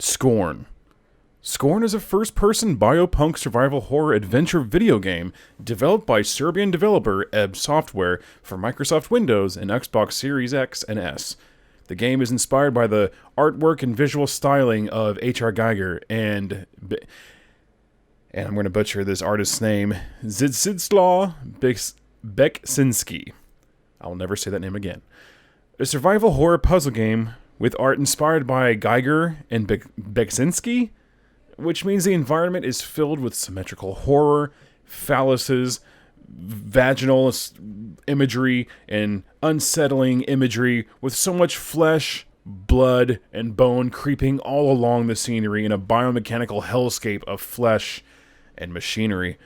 Scorn. Scorn is a first-person biopunk survival horror adventure video game developed by Serbian developer Ebb Software for Microsoft Windows and Xbox Series X and S. The game is inspired by the artwork and visual styling of H.R. Geiger and I'm going to butcher this artist's name, Zdzislaw Beksinski. I'll never say that name again. A survival horror puzzle game with art inspired by Geiger and Beksinski, which means the environment is filled with symmetrical horror, phalluses, vaginal imagery, and unsettling imagery with so much flesh, blood, and bone creeping all along the scenery in a biomechanical hellscape of flesh and machinery.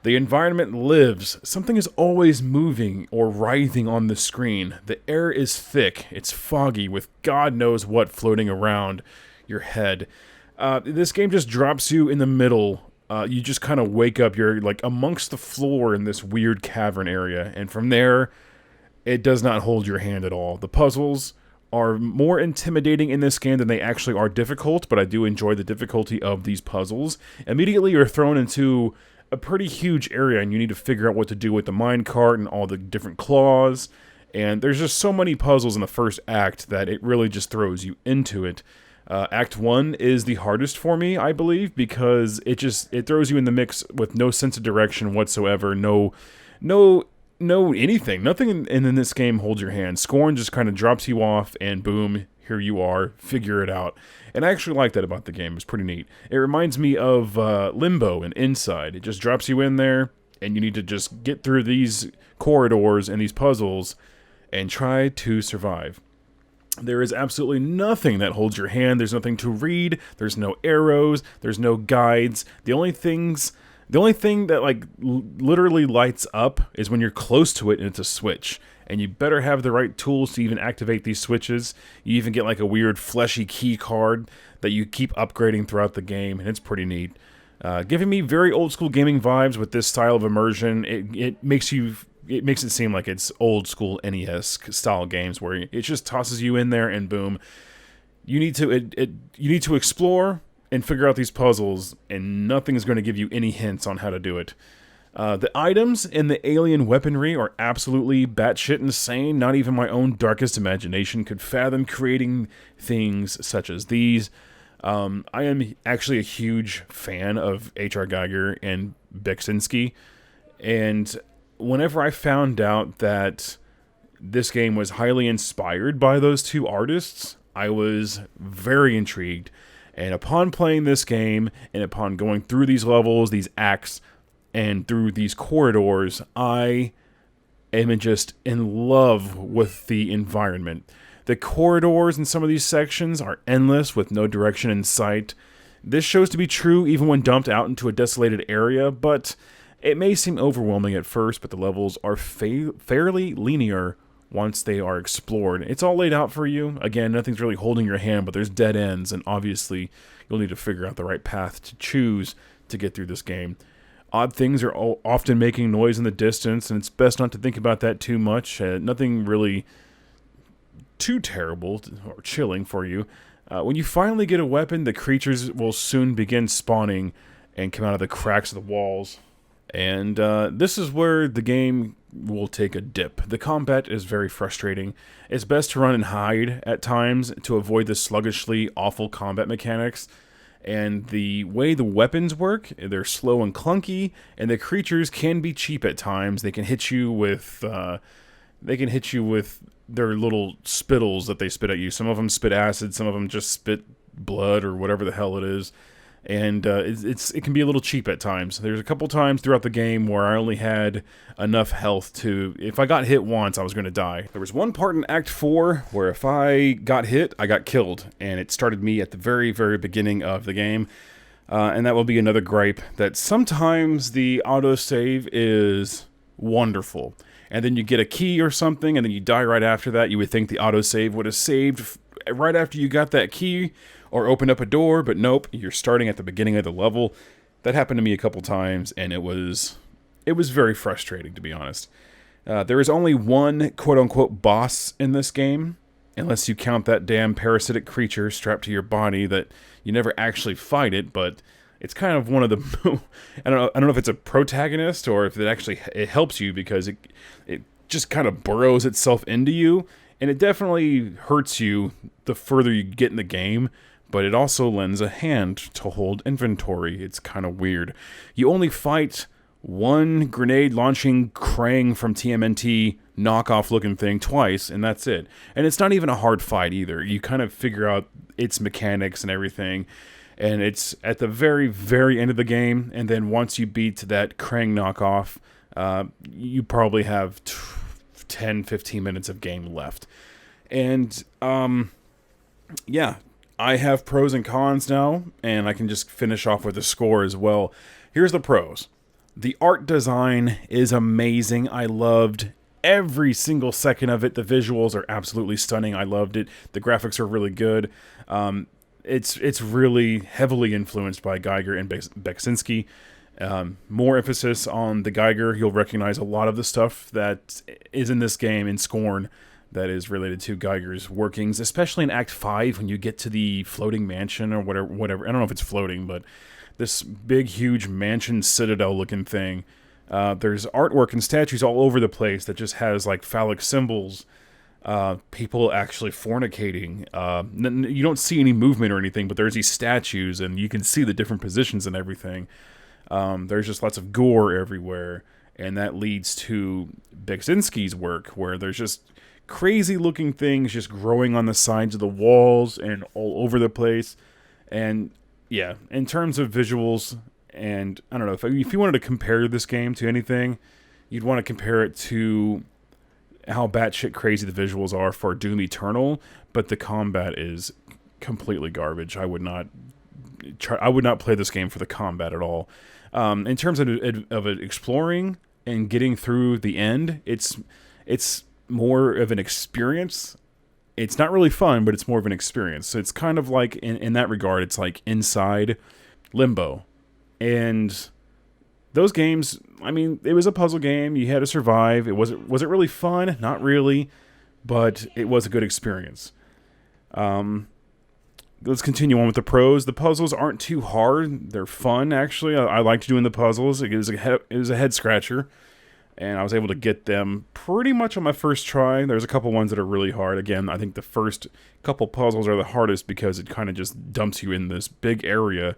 The environment lives. Something is always moving or writhing on the screen. The air is thick. It's foggy with God knows what floating around your head. This game just drops you in the middle. You just kind of wake up. You're like amongst the floor in this weird cavern area. And from there, it does not hold your hand at all. The puzzles are more intimidating in this game than they actually are difficult, but I do enjoy the difficulty of these puzzles. Immediately, you're thrown into a pretty huge area, and you need to figure out what to do with the minecart and all the different claws. And there's just so many puzzles in the first act that it really just throws you into it. Act 1 is the hardest for me, I believe, because it throws you in the mix with no sense of direction whatsoever, no anything. Nothing in this game holds your hand. Scorn just kind of drops you off, and boom, here you are, figure it out. And I actually like that about the game. It's pretty neat. It reminds me of Limbo and Inside. It just drops you in there, and you need to just get through these corridors and these puzzles and try to survive. There is absolutely nothing that holds your hand. There's nothing to read. There's no arrows. There's no guides. The only thing that literally lights up is when you're close to it and it's a switch. And you better have the right tools to even activate these switches. You even get like a weird fleshy key card that you keep upgrading throughout the game, and it's pretty neat. Giving me very old school gaming vibes with this style of immersion. It makes it seem like it's old school NES style games where it just tosses you in there and boom. You need to explore and figure out these puzzles, and nothing's going to give you any hints on how to do it. The items and the alien weaponry are absolutely batshit insane. Not even my own darkest imagination could fathom creating things such as these. I am actually a huge fan of H.R. Geiger and Beksinski, and whenever I found out that this game was highly inspired by those two artists, I was very intrigued. And upon playing this game, and upon going through these levels, these acts, and through these corridors, I am just in love with the environment. The corridors in some of these sections are endless with no direction in sight. This shows to be true even when dumped out into a desolated area, but it may seem overwhelming at first, but the levels are fairly linear once they are explored. It's all laid out for you. Again, nothing's really holding your hand, but there's dead ends, and obviously you'll need to figure out the right path to choose to get through this game. Odd things are often making noise in the distance, and it's best not to think about that too much. Nothing really too terrible or chilling for you. When you finally get a weapon, the creatures will soon begin spawning and come out of the cracks of the walls. And this is where the game will take a dip. The combat is very frustrating. It's best to run and hide at times to avoid the sluggishly awful combat mechanics. And the way the weapons work, they're slow and clunky, and the creatures can be cheap at times. They can hit you with their little spittles that they spit at you. Some of them spit acid, some of them just spit blood or whatever the hell it is. And it can be a little cheap at times. There's a couple times throughout the game where I only had enough health to, if I got hit once, I was going to die. There was one part in Act 4 where if I got hit, I got killed. And it started me at the very, very beginning of the game. And that will be another gripe, that sometimes the autosave is wonderful. And then you get a key or something, and then you die right after that. You would think the autosave would have saved right after you got that key, or opened up a door, but nope, you're starting at the beginning of the level. That happened to me a couple times, and it was very frustrating, to be honest. There is only one quote-unquote boss in this game, unless you count that damn parasitic creature strapped to your body that you never actually fight it, but it's kind of one of the I don't know if it's a protagonist or if it helps you, because it just kind of burrows itself into you, and it definitely hurts you the further you get in the game, but it also lends a hand to hold inventory. It's kind of weird. You only fight one grenade launching Krang from TMNT knockoff looking thing twice, and that's it. And it's not even a hard fight either. You kind of figure out its mechanics and everything, and it's at the very, very end of the game, and then once you beat that Krang knockoff, you probably have 10-15 minutes of game left. And yeah, I have pros and cons now, and I can just finish off with the score as well. Here's the pros. The art design is amazing. I loved every single second of it. The visuals are absolutely stunning. I loved it. The graphics are really good. It's really heavily influenced by Geiger and Beksinski. More emphasis on the Geiger. You'll recognize a lot of the stuff that is in this game in Scorn that is related to Geiger's workings, especially in Act 5 when you get to the floating mansion or whatever. I don't know if it's floating, but this big, huge mansion citadel-looking thing. There's artwork and statues all over the place that just has, like, phallic symbols, people actually fornicating. You don't see any movement or anything, but there's these statues, and you can see the different positions and everything. There's just lots of gore everywhere, and that leads to Beksinski's work, where there's just crazy-looking things just growing on the sides of the walls and all over the place. And yeah, in terms of visuals, and I don't know, if you wanted to compare this game to anything, you'd want to compare it to how batshit crazy the visuals are for Doom Eternal, but the combat is completely garbage. I would not play this game for the combat at all. In terms of it exploring and getting through the end, it's more of an experience. It's not really fun, but it's more of an experience. So it's kind of like, in that regard, it's like Inside, Limbo. And those games, I mean, it was a puzzle game. You had to survive. Was it really fun? Not really, but it was a good experience. Let's continue on with the pros. The puzzles aren't too hard. They're fun, actually. I liked doing the puzzles. It was a head scratcher, and I was able to get them pretty much on my first try. There's a couple ones that are really hard. Again, I think the first couple puzzles are the hardest because it kind of just dumps you in this big area,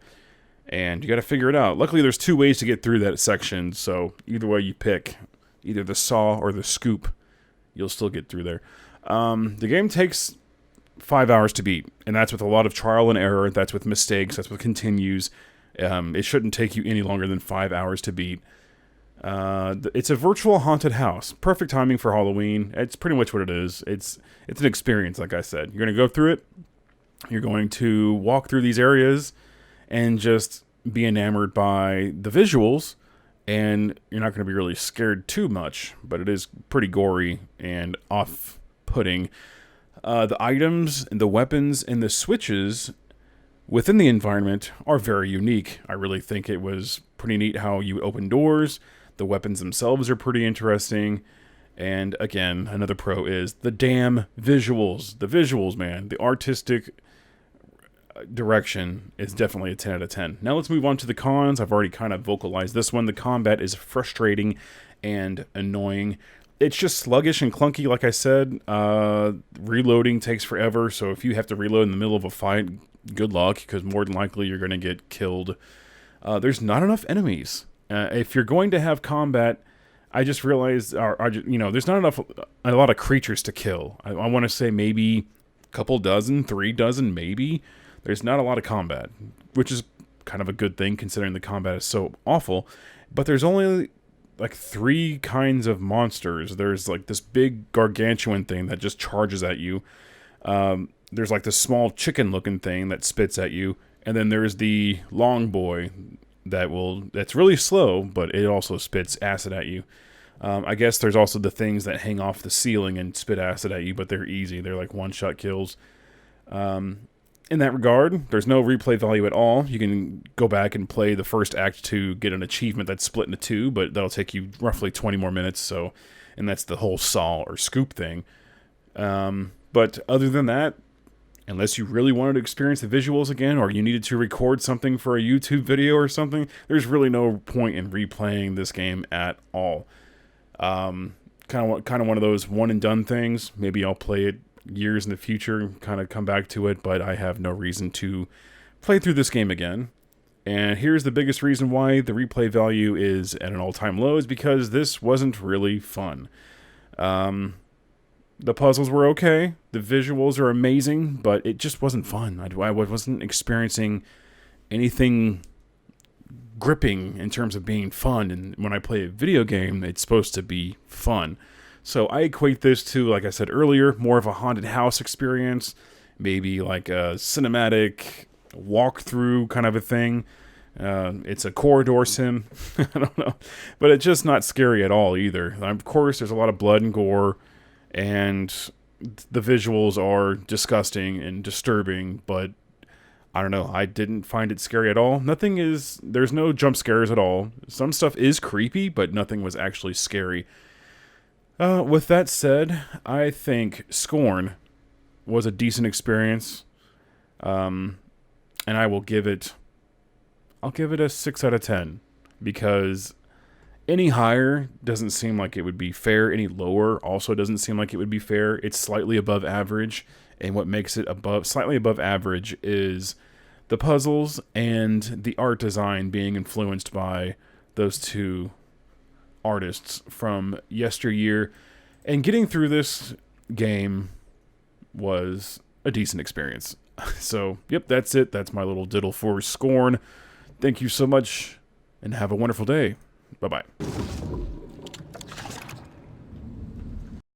and you got to figure it out. Luckily, there's 2 ways to get through that section, so either way you pick, either the saw or the scoop, you'll still get through there. The game takes 5 hours to beat, and that's with a lot of trial and error. That's with mistakes. That's with continues. It shouldn't take you any longer than 5 hours to beat. It's a virtual haunted house. Perfect timing for Halloween. It's pretty much what it is. It's an experience, like I said. You're going to go through it. You're going to walk through these areas and just be enamored by the visuals, and you're not going to be really scared too much, but it is pretty gory and off-putting. The items, and the weapons, and the switches within the environment are very unique. I really think it was pretty neat how you open doors. The weapons themselves are pretty interesting. And again, another pro is the damn visuals. The visuals, man. The artistic direction is definitely a 10 out of 10. Now let's move on to the cons. I've already kind of vocalized this one. The combat is frustrating and annoying. It's just sluggish and clunky, like I said. Reloading takes forever, so if you have to reload in the middle of a fight, good luck, because more than likely you're going to get killed. There's not enough enemies. If you're going to have combat, I just realized, there's not a lot of creatures to kill. I want to say maybe a couple dozen, 3 dozen, maybe. There's not a lot of combat, which is kind of a good thing considering the combat is so awful. But there's only like 3 kinds of monsters. There's like this big gargantuan thing that just charges at you. There's like this small chicken looking thing that spits at you. And then there's the long boy that's really slow, but it also spits acid at you. I guess there's also the things that hang off the ceiling and spit acid at you, but they're easy. They're like one-shot kills. In that regard, there's no replay value at all. You can go back and play the first act to get an achievement that's split into 2, but that'll take you roughly 20 more minutes. And that's the whole saw or scoop thing. But But other than that, unless you really wanted to experience the visuals again, or you needed to record something for a YouTube video or something, there's really no point in replaying this game at all. Kind of one of those one and done things. Maybe I'll play it years in the future, kind of come back to it, but I have no reason to play through this game again. And here's the biggest reason why the replay value is at an all-time low, is because this wasn't really fun. The puzzles were okay, the visuals are amazing, but it just wasn't fun. I wasn't experiencing anything gripping in terms of being fun, and when I play a video game, it's supposed to be fun. So I equate this to, like I said earlier, more of a haunted house experience, maybe like a cinematic walkthrough kind of a thing. It's a corridor sim, I don't know, but it's just not scary at all either. Of course, there's a lot of blood and gore, and the visuals are disgusting and disturbing, but I don't know, I didn't find it scary at all. There's no jump scares at all. Some stuff is creepy, but nothing was actually scary. With that said, I think Scorn was a decent experience, and I'll give it a 6 out of 10, because any higher doesn't seem like it would be fair. Any lower also doesn't seem like it would be fair. It's slightly above average, and what makes it slightly above average is the puzzles and the art design being influenced by those two artists from yesteryear. And getting through this game was a decent experience. So, yep, that's it. That's my little diddle for Scorn. Thank you so much, and have a wonderful day. Bye-bye.